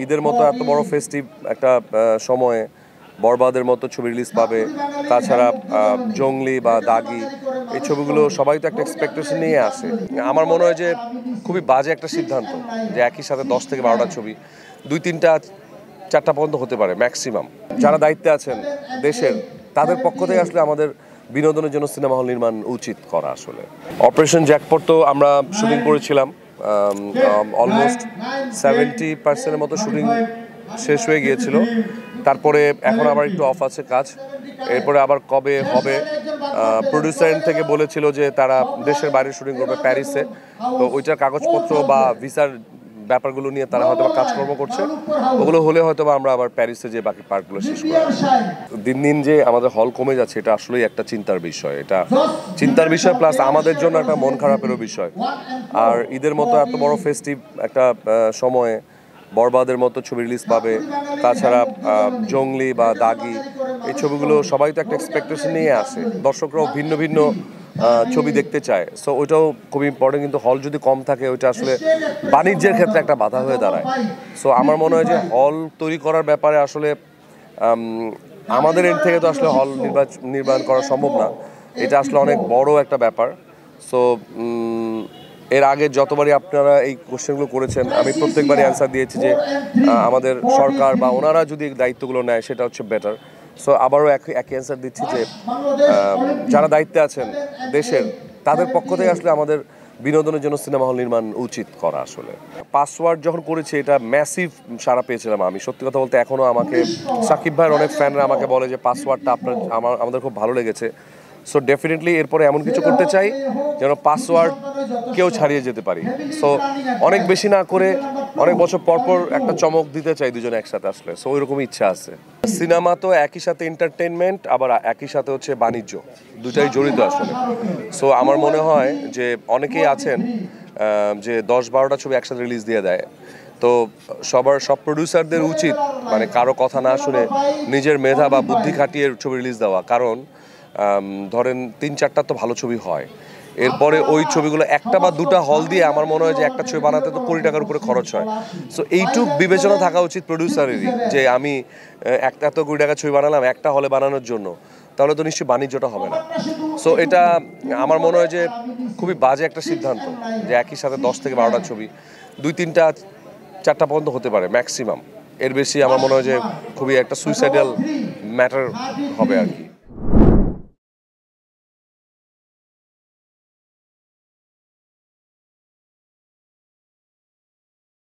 ঈদের মতো এত বড় ফেস্টিভ একটা সময়ে বরবাদের মতো ছবি রিলিজ পাবে, তাছাড়া জঙ্গলি বা দাগি এই ছবিগুলো সবাই তো একটা এক্সপেকটেশন নিয়ে আসে। আমার মনে হয় যে খুবই বাজে একটা সিদ্ধান্ত যে একই সাথে 10 থেকে 12টা ছবি 2-3টা 4টা পর্যন্ত হতে পারে ম্যাক্সিমাম। যারা দায়িত্বে আছেন দেশের, তাদের পক্ষ থেকে আসলে আমাদের বিনোদনের জন্য সিনেমা হল নির্মাণ উচিত করা। আসলে অপারেশন জ্যাকপট তো আমরা শুটিং করেছিলাম, অলমোস্ট 70% মতো শুটিং শেষ হয়ে গিয়েছিল। তারপরে এখন আবার একটু অফ আছে কাজ, এরপরে আবার কবে হবে প্রডিউসার থেকে বলেছিল যে তারা দেশের বাইরে শুটিং করবে প্যারিসে, তো ওইটার কাগজপত্র বা ভিসার ব্যাপারগুলো নিয়ে তারা হয়তো কাজকর্ম করছে, ওগুলো হলে হয়তো আমরা আবার প্যারিসে যে বাকি পার্টগুলো শেষ করব। দিন দিন যে আমাদের হল কমে যাচ্ছে এটা আসলেই একটা চিন্তার বিষয়, এটা চিন্তার বিষয় প্লাস আমাদের জন্য একটা মন খারাপেরও বিষয়। আর ঈদের মতো এত বড় ফেস্টিভ একটা সময়ে বরবাদের মতো ছবি রিলিজ পাবে, তাছাড়া জঙ্গলি বা দাগি এই ছবিগুলো সবাই তো একটা এক্সপেকটেশন নিয়ে আসে, দর্শকরাও ভিন্ন ভিন্ন ছবি দেখতে চায়। সো ওইটাও খুব ইম্পর্টেন্ট, কিন্তু হল যদি কম থাকে ওইটা আসলে বাণিজ্যের ক্ষেত্রে একটা বাধা হয়ে দাঁড়ায়। সো আমার মনে হয় যে হল তৈরি করার ব্যাপারে আসলে আমাদের এন্ড থেকে তো আসলে হল নির্মাণ করা সম্ভব না, এটা আসলে অনেক বড় একটা ব্যাপার। সো এর আগে যতবারই আপনারা এই কোশ্চেনগুলো করেছেন আমি প্রত্যেকবারই অ্যান্সার দিয়েছি যে আমাদের সরকার বা ওনারা যদি দায়িত্বগুলো নেয় সেটা হচ্ছে বেটার। সো আবারও একই অ্যান্সার দিচ্ছি যে যারা দায়িত্বে আছেন দেশের, তাদের পক্ষ থেকে আসলে আমাদের বিনোদনের জন্য সিনেমা হল নির্মাণ উচিত করা। আসলে পাসওয়ার্ড যখন করেছি এটা ম্যাসিভ সাড়া পেয়েছিলাম। আমি সত্যি কথা বলতে এখনও আমাকে সাকিব ভাইয়ের অনেক ফ্যানরা আমাকে বলে যে পাসওয়ার্ডটা আমাদের খুব ভালো লেগেছে। সো ডেফিনেটলি এরপরে এমন কিছু করতে চাই যেন পাসওয়ার্ড কেউ ছাড়িয়ে যেতে পারি। সো অনেক বেশি না করে অনেক বছর পরপর একটা চমক দিতে চাই দুজনে একসাথে আসলে। সো ওইরকমই ইচ্ছা আছে। সিনেমা তো একই সাথে এন্টারটেনমেন্ট আবার একই সাথে হচ্ছে বাণিজ্য, দুটাই জড়িত আসলে। সো আমার মনে হয় যে অনেকেই আছেন যে 10-12টা ছবি একসাথে রিলিজ দিয়ে দেয়, তো সব প্রডিউসারদের উচিত মানে কারো কথা না শুনে নিজের মেধা বা বুদ্ধি খাটিয়ে ছবি রিলিজ দেওয়া। কারণ ধরেন 3-4টা তো ভালো ছবি হয়, এরপরে ওই ছবিগুলো একটা বা দুটা হল দিয়ে আমার মনে হয় যে একটা ছবি বানাতে তো কোটি টাকার উপরে খরচ হয়। সো এইটুক বিবেচনা থাকা উচিত প্রডিউসারেরই যে আমি এত কোটি টাকা ছবি বানালাম একটা হলে বানানোর জন্য, তাহলে তো নিশ্চয়ই বাণিজ্যটা হবে না। সো এটা আমার মনে হয় যে খুবই বাজে একটা সিদ্ধান্ত যে একই সাথে 10 থেকে 12টা ছবি 2-3টা 4টা পর্যন্ত হতে পারে ম্যাক্সিমাম। এর বেশি আমার মনে হয় যে খুবই একটা সুইসাইডাল ম্যাটার হবে আর কি।